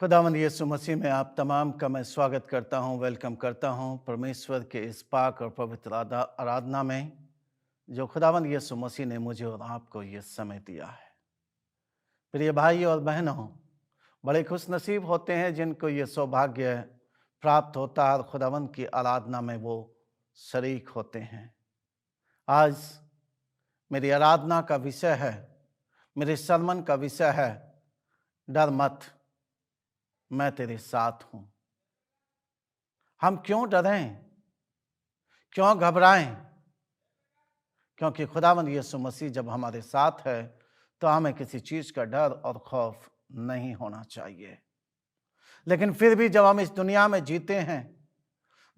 खुदावंद यीशु मसीह में आप तमाम का मैं स्वागत करता हूं, वेलकम करता हूं परमेश्वर के इस पाक और पवित्र आराधना में जो खुदावंद यीशु मसीह ने मुझे और आपको ये समय दिया है। प्रिय भाई और बहनों, बड़े खुश नसीब होते हैं जिनको ये सौभाग्य प्राप्त होता है और खुदावंद की आराधना में वो शरीक होते हैं। आज मेरी आराधना का विषय है, मेरे सरमन का विषय है, डर मत, मैं तेरे साथ हूं। हम क्यों डरें, क्यों घबराएं? क्योंकि खुदावंद यीशु मसीह जब हमारे साथ है तो हमें किसी चीज का डर और खौफ नहीं होना चाहिए। लेकिन फिर भी जब हम इस दुनिया में जीते हैं,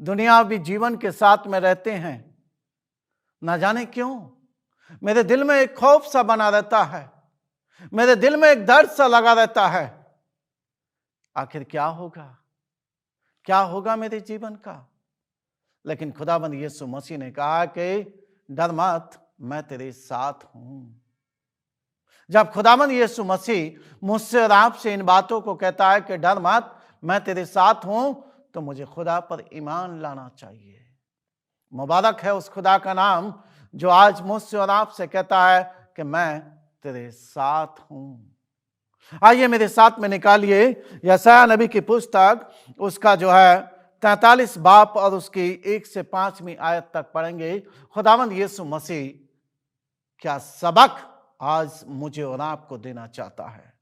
दुनियावी जीवन के साथ में रहते हैं, ना जाने क्यों मेरे दिल में एक खौफ सा बना रहता है, मेरे दिल में एक डर सा लगा रहता है। आखिर क्या होगा मेरे जीवन का? लेकिन खुदाबंद यीशु मसीह ने कहा कि डर मत, मैं तेरे साथ हूं। जब खुदाबंद यीशु मसीह मुझसे और आपसे इन बातों को कहता है कि डर मत, मैं तेरे साथ हूं, तो मुझे खुदा पर ईमान लाना चाहिए। मुबारक है उस खुदा का नाम जो आज मुझसे और आपसे कहता है कि मैं तेरे साथ हूं। आइए मेरे साथ में निकालिए यशायाह नबी की पुस्तक, उसका जो है 43 बाब और उसकी 1 से 5वीं आयत तक पढ़ेंगे। खुदावंद यीशु मसीह क्या सबक आज मुझे और आपको देना चाहता है।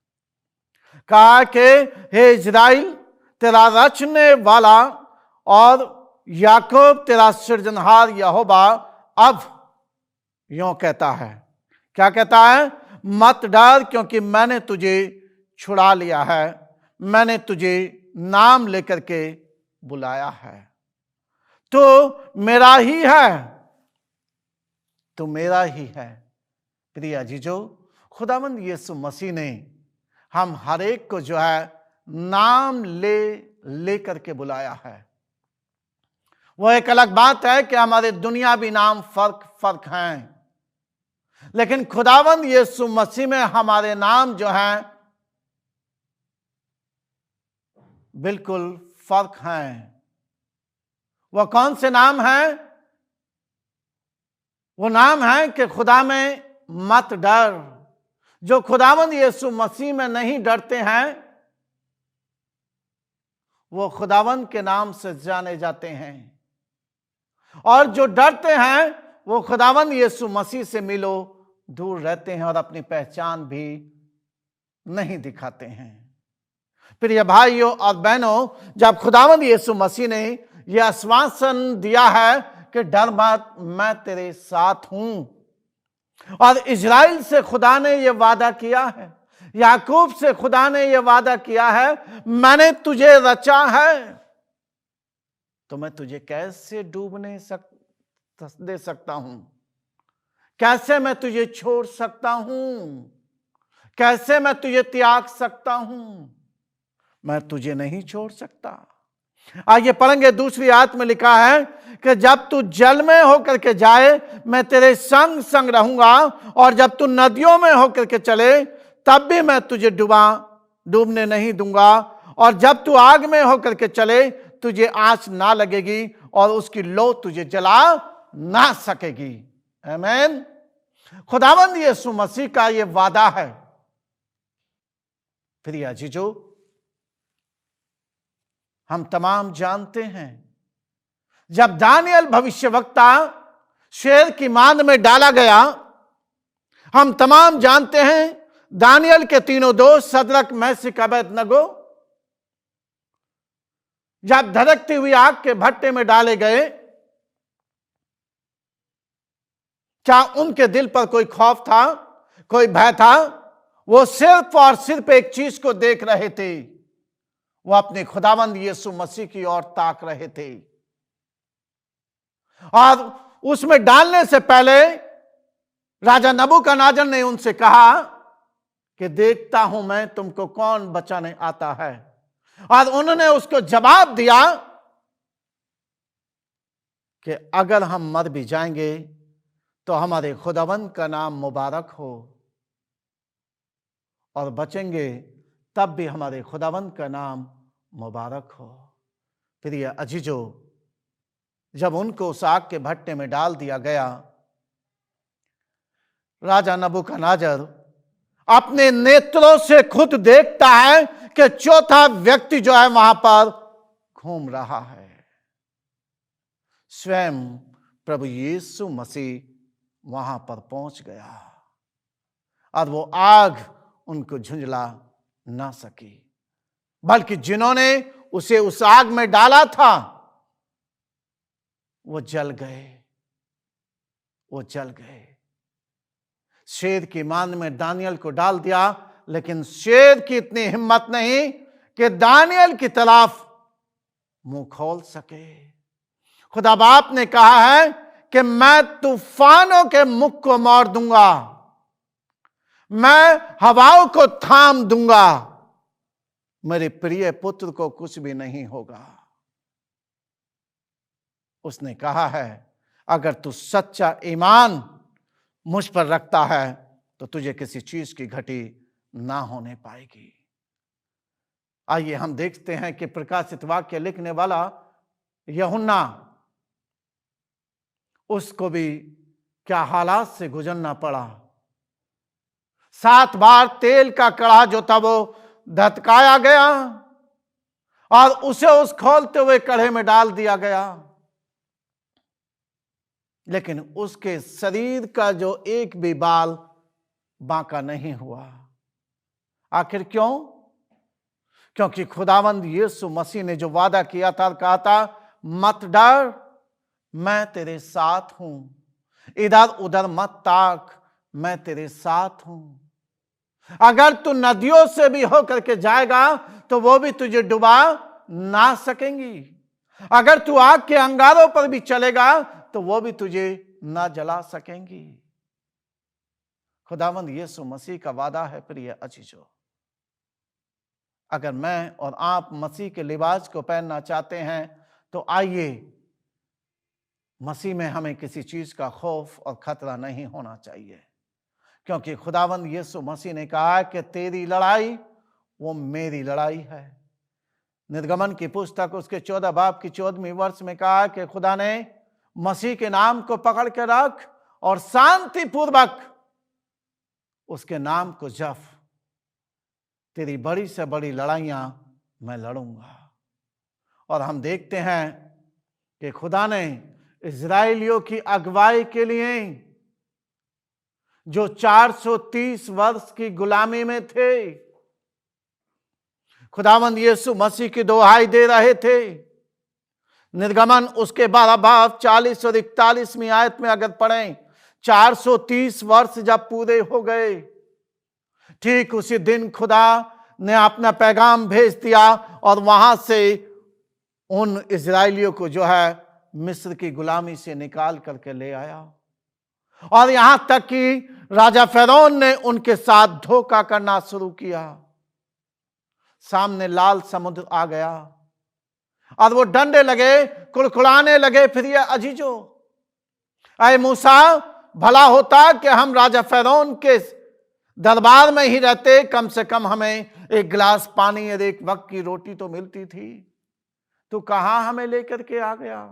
कहा कि हे इज़राइल, तेरा रचने वाला और याकूब तेरा सृजनहार यहोवा अब यूं कहता है। क्या कहता है? मत डर, क्योंकि मैंने तुझे छुड़ा लिया है, मैंने तुझे नाम लेकर के बुलाया है। तो मेरा ही है, तो मेरा ही है। प्रिय जीजो, खुदावंद यीशु मसीह ने हम हर एक को जो है नाम ले करके बुलाया है। वो एक अलग बात है कि हमारे दुनियावी नाम फर्क हैं, लेकिन खुदावंद यीशु मसीह में हमारे नाम जो हैं बिल्कुल फर्क हैं। वह कौन से नाम हैं? वो नाम है कि खुदा में मत डर। जो खुदावंद यीशु मसीह में नहीं डरते हैं वो खुदावंद के नाम से जाने जाते हैं, और जो डरते हैं वो खुदावंद यीशु मसीह से मिलो दूर रहते हैं और अपनी पहचान भी नहीं दिखाते हैं। प्रिय भाइयों और बहनों, जब खुदावंद यीशु मसीह ने यह आश्वासन दिया है कि डर मत, मैं तेरे साथ हूं, और इज़राइल से खुदा ने यह वादा किया है, याकूब से खुदा ने यह वादा किया है, मैंने तुझे रचा है, तो मैं तुझे कैसे डूबने दे सकता हूं? कैसे मैं तुझे छोड़ सकता हूं? कैसे मैं तुझे त्याग सकता हूं? मैं तुझे नहीं छोड़ सकता। आइए पढ़ेंगे, दूसरी आयत में लिखा है कि जब तू जल में होकर के जाए मैं तेरे संग संग रहूंगा, और जब तू नदियों में होकर के चले तब भी मैं तुझे डूबने नहीं दूंगा, और जब तू आग में होकर के चले तुझे आंच ना लगेगी और उसकी लो तुझे जला ना सकेगी। आमीन। खुदावंद यीशु मसीह का यह वादा है। प्रिय जीजो, हम तमाम जानते हैं जब दानियल भविष्यवक्ता शेर की मांद में डाला गया, हम तमाम जानते हैं दानियल के तीनों दोस्त सदरक, मेशक, अबेदनगो जब धड़कती हुई आग के भट्टे में डाले गए, क्या उनके दिल पर कोई खौफ था, कोई भय था? वो सिर्फ और सिर्फ एक चीज को देख रहे थे, वो अपने खुदावंद यीशु मसीह की ओर ताक रहे थे। और उसमें डालने से पहले राजा नबूकदनेस्सर ने उनसे कहा कि देखता हूं मैं तुमको कौन बचाने आता है, और उन्होंने उसको जवाब दिया कि अगर हम मर भी जाएंगे तो हमारे खुदावंद का नाम मुबारक हो, और बचेंगे तब भी हमारे खुदावंद का नाम मुबारक हो। प्रिय अजीजो, जब उनको उस आग के भट्टे में डाल दिया गया, राजा नबूकदनेस्सर अपने नेत्रों से खुद देखता है कि चौथा व्यक्ति जो है वहां पर घूम रहा है। स्वयं प्रभु यीशु मसीह वहां पर पहुंच गया और वो आग उनको झुंझला ना सकी, बल्कि जिन्होंने उसे उस आग में डाला था वो जल गए, वो जल गए। शेर की मान में दानियल को डाल दिया, लेकिन शेर की इतनी हिम्मत नहीं कि दानियल की तरफ मुंह खोल सके। खुदा बाप ने कहा है कि मैं तूफानों के मुख को मोड़ दूंगा, मैं हवाओं को थाम दूंगा, मेरे प्रिय पुत्र को कुछ भी नहीं होगा। उसने कहा है, अगर तू सच्चा ईमान मुझ पर रखता है तो तुझे किसी चीज की घटी ना होने पाएगी। आइए हम देखते हैं कि प्रकाशित वाक्य लिखने वाला यूहन्ना, उसको भी क्या हालात से गुजरना पड़ा। 7 बार तेल का कड़ा जो था वो धतकाया गया और उसे उस खोलते हुए कड़े में डाल दिया गया, लेकिन उसके शरीर का जो एक भी बाल बांका नहीं हुआ। आखिर क्यों? क्योंकि खुदावंद यीशु मसीह ने जो वादा किया था, कहा था मत डर, मैं तेरे साथ हूं, इधर उधर मत ताक, मैं तेरे साथ हूं। अगर तू नदियों से भी होकर के जाएगा तो वो भी तुझे डुबा ना सकेंगी। अगर तू आग के अंगारों पर भी चलेगा तो वो भी तुझे ना जला सकेंगी। खुदावंद यीशु मसीह का वादा है। प्रिय अजीजों, अगर मैं और आप मसीह के लिबास को पहनना चाहते हैं तो आइए, मसीह में हमें किसी चीज का खौफ और खतरा नहीं होना चाहिए, क्योंकि खुदावंद यीशु मसीह ने कहा कि तेरी लड़ाई वो मेरी लड़ाई है। निर्गमन की पुस्तक उसके 14 बाब की 14वीं वर्ष में कहा कि खुदा ने मसीह के नाम को पकड़ के रख और शांतिपूर्वक उसके नाम को जप, तेरी बड़ी से बड़ी लड़ाइयां मैं लड़ूंगा। और हम देखते हैं कि खुदा ने इजराइलियों की अगुवाई के लिए, जो 430 वर्ष की गुलामी में थे, खुदावंद यीशु मसीह की दुहाई दे रहे थे। निर्गमन उसके 12 बाब 40 और 41वीं आयत में अगर पढ़ें, 430 वर्ष जब पूरे हो गए, ठीक उसी दिन खुदा ने अपना पैगाम भेज दिया और वहां से उन इजराइलियों को जो है मिस्र की गुलामी से निकाल करके ले आया। और यहां तक कि राजा फिरौन ने उनके साथ धोखा करना शुरू किया। सामने लाल समुद्र आ गया और वो डंडे लगे, कुड़कुड़ाने लगे। फिर ये अजीजो, अय मूसा, भला होता कि हम राजा फिरौन के दरबार में ही रहते, कम से कम हमें एक गिलास पानी और एक वक्त की रोटी तो मिलती थी। तू कहां हमें लेकर के आ गया?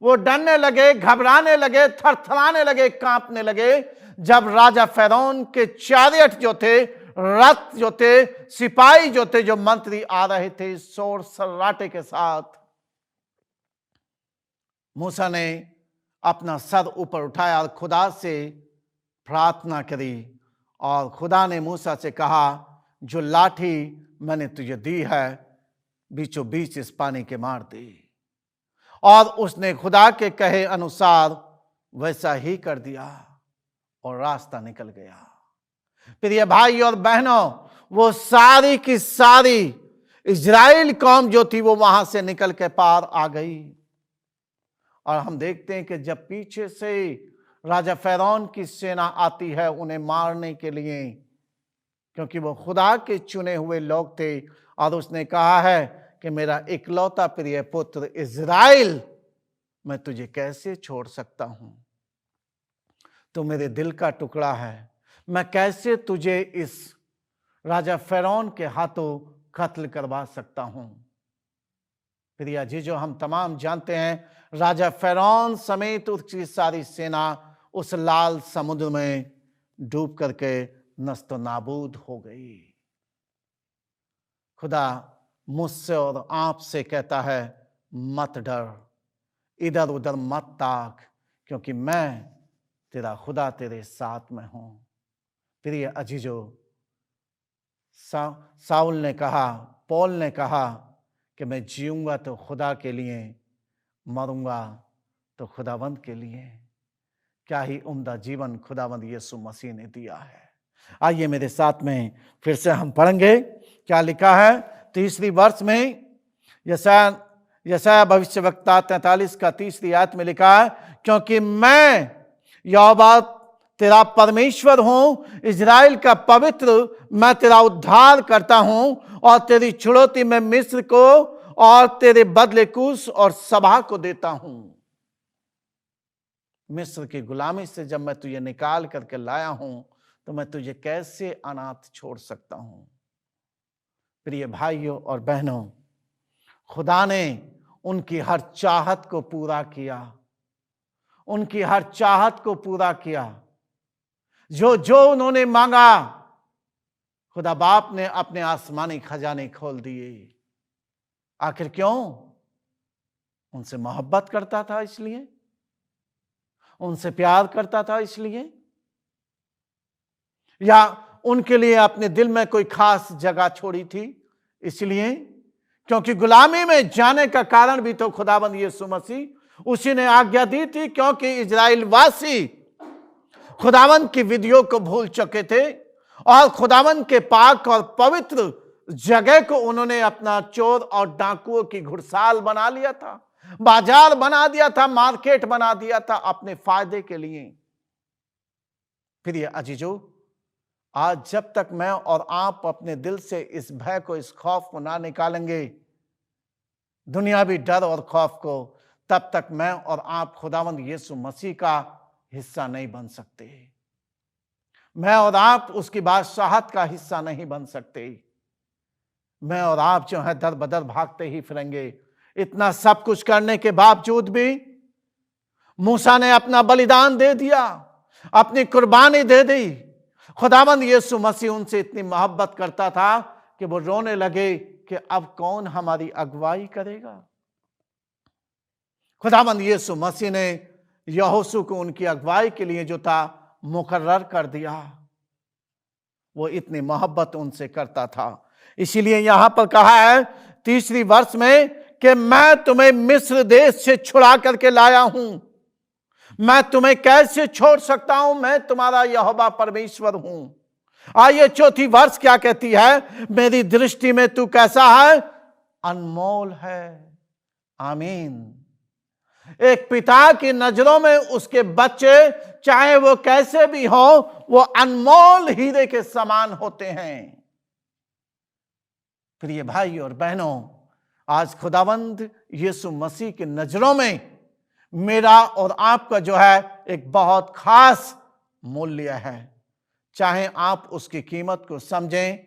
वो डरने लगे, घबराने लगे, थरथराने लगे, कांपने लगे जब राजा फिरौन के चैरियट जो थे, रथ जो थे, सिपाही जो थे, जो मंत्री आ रहे थे शोर सराटे के साथ। मूसा ने अपना सर ऊपर उठाया और खुदा से प्रार्थना करी और खुदा ने मूसा से कहा, जो लाठी मैंने तुझे दी है बीचों बीच इस पानी के मार दे। और उसने खुदा के कहे अनुसार वैसा ही कर दिया और रास्ता निकल गया। प्रिय भाई और बहनों, वो सारी की सारी इजराइल कौम जो थी वो वहां से निकल के पार आ गई। और हम देखते हैं कि जब पीछे से राजा फिरौन की सेना आती है उन्हें मारने के लिए, क्योंकि वो खुदा के चुने हुए लोग थे, और उसने कहा है कि मेरा इकलौता प्रिय पुत्र इजराइल, मैं तुझे कैसे छोड़ सकता हूं? तू मेरे दिल का टुकड़ा है, मैं कैसे तुझे इस राजा फिरौन के हाथों कत्ल करवा सकता हूं। प्रिय जीजो, हम तमाम जानते हैं राजा फिरौन समेत उसकी सारी सेना उस लाल समुद्र में डूब करके नस्तो नाबूद हो गई। खुदा मुझसे और आपसे कहता है, मत डर, इधर उधर मत ताक, क्योंकि मैं तेरा खुदा तेरे साथ में हूं। प्रिय अजीजो, साउल ने कहा, पौल ने कहा कि मैं जीऊंगा तो खुदा के लिए, मरूंगा तो खुदावंद के लिए। क्या ही उम्दा जीवन खुदावंद यीशु मसीह ने दिया है। आइए मेरे साथ में फिर से हम पढ़ेंगे क्या लिखा है 3री वर्ष में। यशायाह भविष्यवक्ता 43 का 3री आयत में लिखा है, क्योंकि मैं यहोवा तेरा परमेश्वर हूं, इजराइल का पवित्र, मैं तेरा उद्धार करता हूं, और तेरी छुड़ौती में मिस्र को और तेरे बदले कूश और सभा को देता हूं। मिस्र की गुलामी से जब मैं तुझे निकाल करके लाया हूं, तो मैं तुझे कैसे अनाथ छोड़ सकता हूं। प्रिय भाइयों और बहनों, खुदा ने उनकी हर चाहत को पूरा किया, उनकी हर चाहत को पूरा किया। जो जो उन्होंने मांगा, खुदा बाप ने अपने आसमानी खजाने खोल दिए। आखिर क्यों? उनसे मोहब्बत करता था इसलिए, उनसे प्यार करता था इसलिए, या उनके लिए अपने दिल में कोई खास जगह छोड़ी थी इसलिए? क्योंकि गुलामी में जाने का कारण भी तो खुदाबंद यीशु मसीह उसी ने आज्ञा दी थी, क्योंकि इजराइल वासी खुदावंद की विधियों को भूल चुके थे और खुदावंद के पाक और पवित्र जगह को उन्होंने अपना चोर और डाकुओं की घुड़साल बना लिया था, बाजार बना दिया था, मार्केट बना दिया था अपने फायदे के लिए। प्रिय अजीजों, आज जब तक मैं और आप अपने दिल से इस भय को, इस खौफ को ना निकालेंगे, दुनियावी डर और खौफ को, तब तक मैं और आप खुदावंद यीशु मसीह का हिस्सा नहीं बन सकते। मैं और आप उसकी बादशाहत का हिस्सा नहीं बन सकते। मैं और आप जो है दर बदर भागते ही फिरेंगे। इतना सब कुछ करने के बावजूद भी मूसा ने अपना बलिदान दे दिया, अपनी कुर्बानी दे दी। खुदावंद यीशु मसीह उनसे इतनी मोहब्बत करता था कि वो रोने लगे कि अब कौन हमारी अगुवाई करेगा। खुदावंद यीशु मसीह ने यहोशू को उनकी अगुवाई के लिए जो था मुकर्रर कर दिया। वो इतनी मोहब्बत उनसे करता था। इसीलिए यहां पर कहा है 3री वर्ष में कि मैं तुम्हें मिस्र देश से छुड़ा करके लाया हूं, मैं तुम्हें कैसे छोड़ सकता हूं, मैं तुम्हारा यहोवा परमेश्वर हूं। आइए 4थी वर्ष क्या कहती है, मेरी दृष्टि में तू कैसा है, अनमोल है। आमीन। एक पिता की नजरों में उसके बच्चे चाहे वो कैसे भी हो, वो अनमोल हीरे के समान होते हैं। प्रिय भाई और बहनों, आज खुदावंद यीशु मसीह की नजरों में मेरा और आपका जो है एक बहुत खास मूल्य है, चाहे आप उसकी कीमत को समझें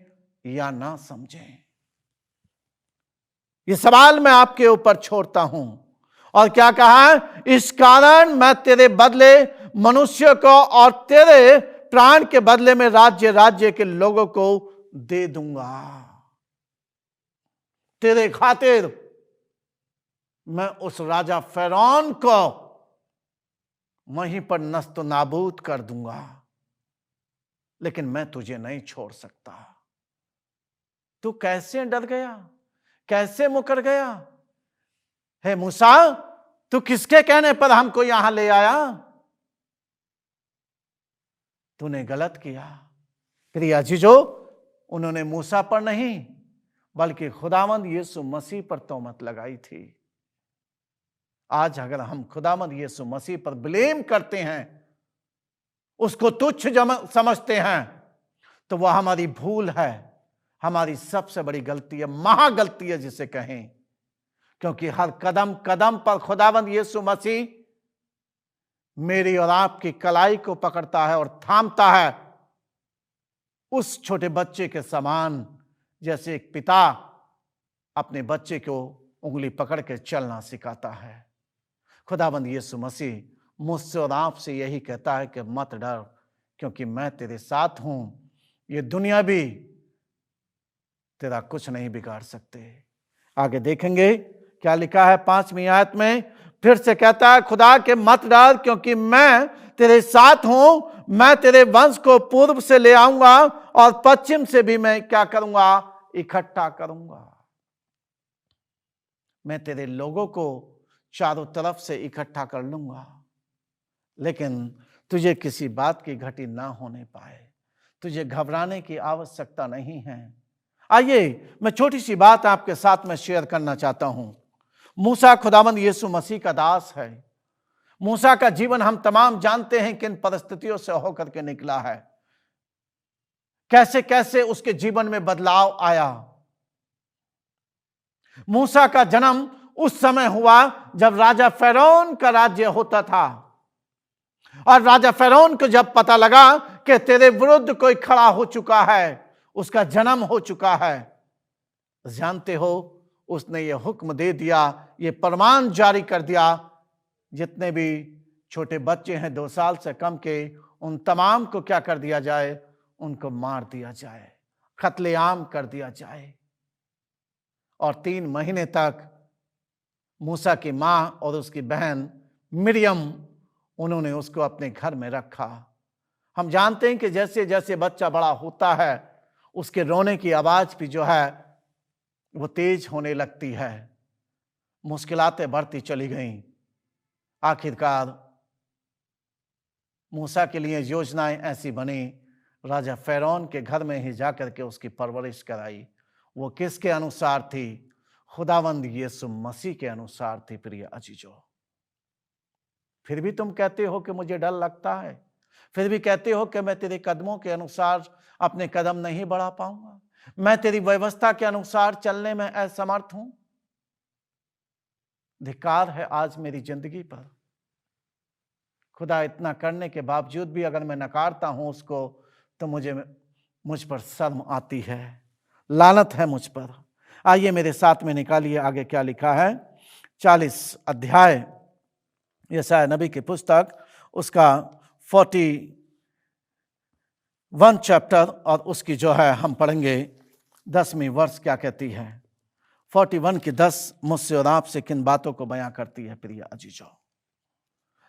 या ना समझें। ये सवाल मैं आपके ऊपर छोड़ता हूं। और क्या कहा, इस कारण मैं तेरे बदले मनुष्य को और तेरे प्राण के बदले में राज्य राज्य के लोगों को दे दूंगा। तेरे खातिर मैं उस राजा फिरौन को वहीं पर नस्त नाबूद कर दूंगा, लेकिन मैं तुझे नहीं छोड़ सकता। तू कैसे डर गया, कैसे मुकर गया? हे मूसा, तू किसके कहने पर हमको यहां ले आया? तूने गलत किया। प्रिय अजीजों, उन्होंने मूसा पर नहीं बल्कि खुदावंद यीशु मसीह पर तोहमत लगाई थी। आज अगर हम खुदावंद यीशु मसीह पर ब्लेम करते हैं, उसको तुच्छ समझते हैं, तो वह हमारी भूल है, हमारी सबसे बड़ी गलती है, महागलती है जिसे कहें। क्योंकि हर कदम कदम पर खुदावंद यीशु मसीह मेरी और आपकी कलाई को पकड़ता है और थामता है उस छोटे बच्चे के समान, जैसे एक पिता अपने बच्चे को उंगली पकड़ के चलना सिखाता है। खुदाबंद यीशु मसीह मुझसे और आपसे यही कहता है कि मत डर, क्योंकि मैं तेरे साथ हूं। ये दुनिया भी तेरा कुछ नहीं बिगाड़ सकते। आगे देखेंगे क्या लिखा है 5वीं आयत में। फिर से कहता है खुदा के मत डर, क्योंकि मैं तेरे साथ हूं। मैं तेरे वंश को पूर्व से ले आऊंगा और पश्चिम से भी मैं क्या करूंगा, इकट्ठा करूंगा। मैं तेरे लोगों को चारों तरफ से इकट्ठा कर लूंगा, लेकिन तुझे किसी बात की घटी ना होने पाए। तुझे घबराने की आवश्यकता नहीं है। आइए मैं छोटी सी बात आपके साथ में शेयर करना चाहता हूं। मूसा खुदावंद यीशु मसीह का दास है। मूसा का जीवन हम तमाम जानते हैं किन परिस्थितियों से होकर के निकला है, कैसे कैसे उसके जीवन में बदलाव आया। मूसा का जन्म उस समय हुआ जब राजा फिरौन का राज्य होता था, और राजा फिरौन को जब पता लगा कि तेरे विरुद्ध कोई खड़ा हो चुका है, उसका जन्म हो चुका है, जानते हो उसने ये हुक्म दे दिया, ये फरमान जारी कर दिया, जितने भी छोटे बच्चे हैं 2 साल से कम के, उन तमाम को क्या कर दिया जाए, उनको मार दिया जाए, कत्लेआम कर दिया जाए। और 3 महीने तक मूसा की मां और उसकी बहन मिरियम, उन्होंने उसको अपने घर में रखा। हम जानते हैं कि जैसे जैसे बच्चा बड़ा होता है, उसके रोने की आवाज भी जो है वो तेज होने लगती है। मुश्किलातें बढ़ती चली गईं। आखिरकार मूसा के लिए योजनाएं ऐसी बनी, राजा फिरौन के घर में ही जाकर के उसकी परवरिश कराई। वो किसके अनुसार थी? खुदावंद यीशु मसीह के अनुसार थी। प्रिय अजीजों, फिर भी तुम कहते हो कि मुझे डर लगता है, फिर भी कहते हो कि मैं तेरे कदमों के अनुसार अपने कदम नहीं बढ़ा पाऊंगा, मैं तेरी व्यवस्था के अनुसार चलने में असमर्थ हूं। धिक्कार है आज मेरी जिंदगी पर। खुदा इतना करने के बावजूद भी अगर मैं नकारता हूं उसको, तो मुझ पर शर्म आती है, लानत है मुझ पर। आइए मेरे साथ में निकालिए आगे क्या लिखा है। 40 अध्याय यशायाह नबी की पुस्तक, उसका 41 चैप्टर, और उसकी जो है हम पढ़ेंगे 10वीं वर्ष क्या कहती है। 41 की 10 मुझसे और आपसे किन बातों को बयां करती है। प्रिय अजीजों,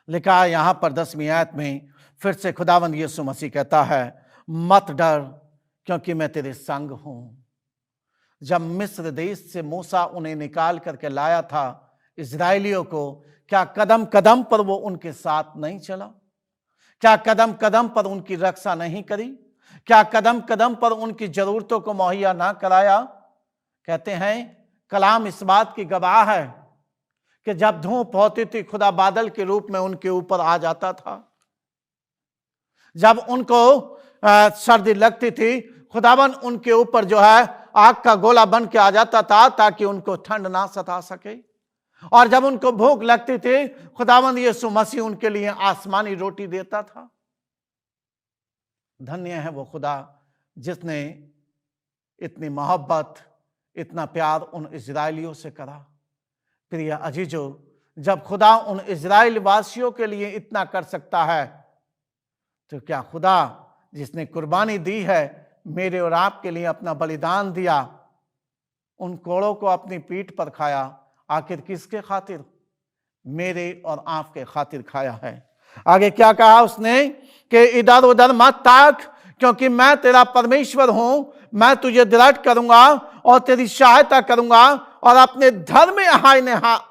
लिखा है यहां पर 10वीं आयत में, फिर से खुदावंद यीशु मसीह कहता है मत डर, क्योंकि मैं तेरे संग हूं। जब मिस्र देश से मूसा उन्हें निकाल करके लाया था इजराइलियों को, क्या कदम कदम पर वो उनके साथ नहीं चला? क्या कदम कदम पर उनकी रक्षा नहीं करी? क्या कदम कदम पर उनकी जरूरतों को मुहैया ना कराया? कहते हैं कलाम इस बात की गवाह है कि जब धूप होती थी, खुदा बादल के रूप में उनके ऊपर आ जाता था। जब उनको सर्दी लगती थी, खुदावन उनके ऊपर जो है आग का गोला बन के आ जाता था, ताकि उनको ठंड ना सता सके। और जब उनको भूख लगती थी, खुदावंद यीशु मसीह उनके लिए आसमानी रोटी देता था। धन्य है वो खुदा जिसने इतनी मोहब्बत, इतना प्यार उन इजराइलियों से करा। प्रिय अजीजों, जब खुदा उन इजराइल वासियों के लिए इतना कर सकता है, तो क्या खुदा जिसने कुर्बानी दी है, मेरे और आपके लिए अपना बलिदान दिया, उन कोड़ों को अपनी पीठ पर खाया, आखिर किसके खातिर? मेरे और आपके खातिर खाया है। आगे क्या कहा उसने कि इधर उधर मत ताक, क्योंकि मैं तेरा परमेश्वर हूं। मैं तुझे दृढ़ करूंगा और तेरी सहायता करूंगा, और अपने धर्म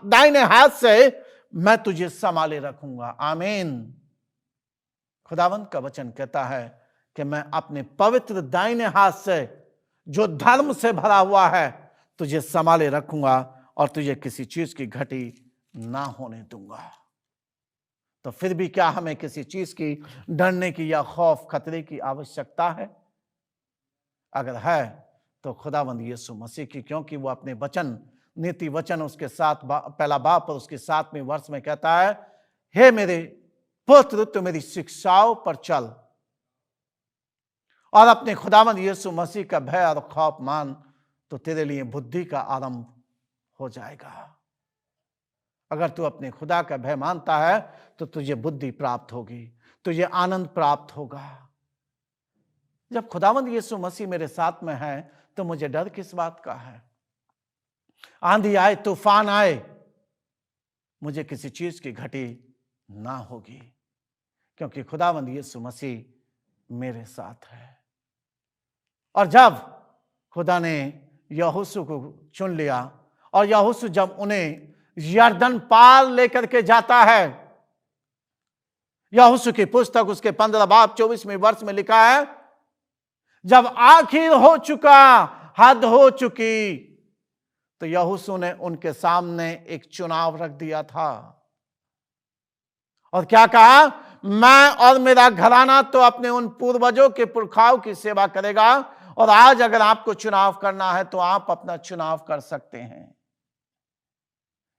दाहिने हाथ से मैं तुझे संभाले रखूंगा। आमीन। खुदावंत का वचन कहता है कि मैं अपने पवित्र दाहिने हाथ से, जो धर्म से भरा हुआ है, तुझे संभाले रखूंगा और तुझे किसी चीज की घटी ना होने दूंगा। तो फिर भी क्या हमें किसी चीज की डरने की या खौफ खतरे की आवश्यकता है? अगर है तो खुदावंद यीशु मसीह की, क्योंकि वो अपने वचन, नीति वचन उसके साथ पहला बाप और उसके 7वें वर्ष में कहता है, हे मेरे पुत्र, तू मेरी शिक्षाओं पर चल और अपने खुदावंद यीशु मसीह का भय और खौफ मान, तो तेरे लिए बुद्धि का आरंभ हो जाएगा। अगर तू अपने खुदा का भय मानता है तो तुझे बुद्धि प्राप्त होगी, तुझे आनंद प्राप्त होगा। जब खुदावंद यीशु मसीह मेरे साथ में है तो मुझे डर किस बात का है? आंधी आए, तूफान आए, मुझे किसी चीज की घटी ना होगी, क्योंकि खुदावंद यीशु मसीह मेरे साथ है। और जब खुदा ने यहोशू को चुन लिया और यहोशू जब उन्हें यरदन पार लेकर के जाता है, यहोशू की पुस्तक उसके 15 बाब 24वें वर्ष में लिखा है, जब आखिर हो चुका, हद हो चुकी, तो यहोशू ने उनके सामने एक चुनाव रख दिया था और क्या कहा? मैं और मेरा घराना तो अपने उन पूर्वजों के पुरखाओं की सेवा करेगा, और आज अगर आपको चुनाव करना है तो आप अपना चुनाव कर सकते हैं।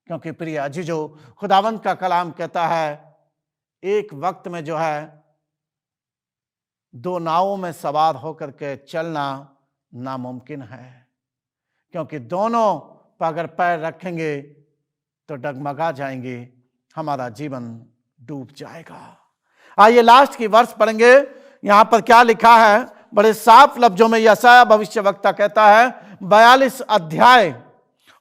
क्योंकि प्रिय अजीजों, खुदावंद का कलाम कहता है एक वक्त में जो है 2 नावों में सवार होकर के चलना नामुमकिन है, क्योंकि दोनों पर अगर पैर रखेंगे तो डगमगा जाएंगे, हमारा जीवन डूब जाएगा। आइए लास्ट की वर्ष पढ़ेंगे। यहां पर क्या लिखा है? बड़े साफ लफ्जों में यशायाह भविष्यवक्ता कहता है, 42 अध्याय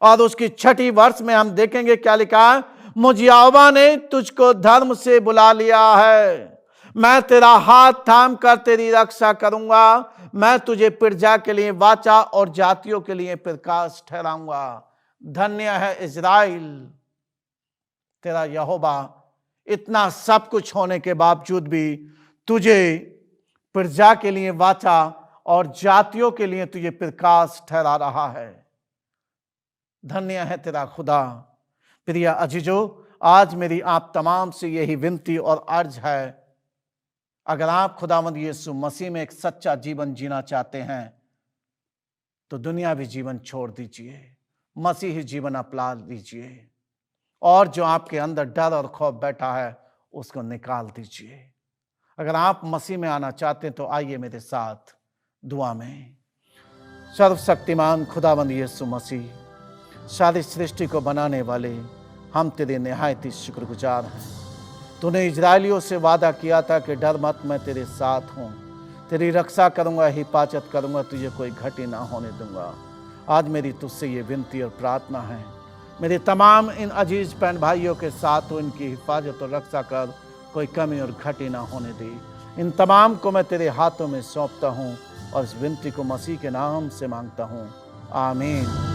और उसकी 6ठी वर्ष में हम देखेंगे क्या लिखा है। मुझ यहोवा ने तुझको धर्म से बुला लिया है, मैं तेरा हाथ थाम कर तेरी रक्षा करूंगा, मैं तुझे प्रजा के लिए वाचा और जातियों के लिए प्रकाश ठहराऊंगा। धन्य है इज़राइल, तेरा यहोवा इतना सब कुछ होने के बावजूद भी तुझे प्रजा के लिए वाचा और जातियों के लिए तुझे प्रकाश ठहरा रहा है। धन्य है तेरा खुदा। प्रिय अजीजों, आज मेरी आप तमाम से यही विनती और अर्ज है, अगर आप खुदावंद यीशु मसीह में एक सच्चा जीवन जीना चाहते हैं तो दुनियावी जीवन छोड़ दीजिए, मसीही जीवन अपना लीजिए, और जो आपके अंदर डर और खौफ बैठा है उसको निकाल दीजिए। अगर आप मसीह में आना चाहते हैं तो आइए मेरे साथ दुआ में। सर्वशक्तिमान खुदावंद यीशु मसीह, सारी सृष्टि को बनाने वाले, हम तेरे निहायत ही शुक्रगुजार हैं। तूने इजरायलियों से वादा किया था कि डर मत, मैं तेरे साथ हूँ, तेरी रक्षा करूँगा, हिफाजत करूँगा, तुझे कोई घटी ना होने दूंगा। आज मेरी तुझसे ये विनती और प्रार्थना है, मेरे तमाम इन अजीज बहन भाइयों के साथ हो, इनकी हिफाजत और रक्षा कर, कोई कमी और घटी ना होने दे। इन तमाम को मैं तेरे हाथों में सौंपता हूँ और इस विनती को मसीह के नाम से मांगता हूँ, आमीन।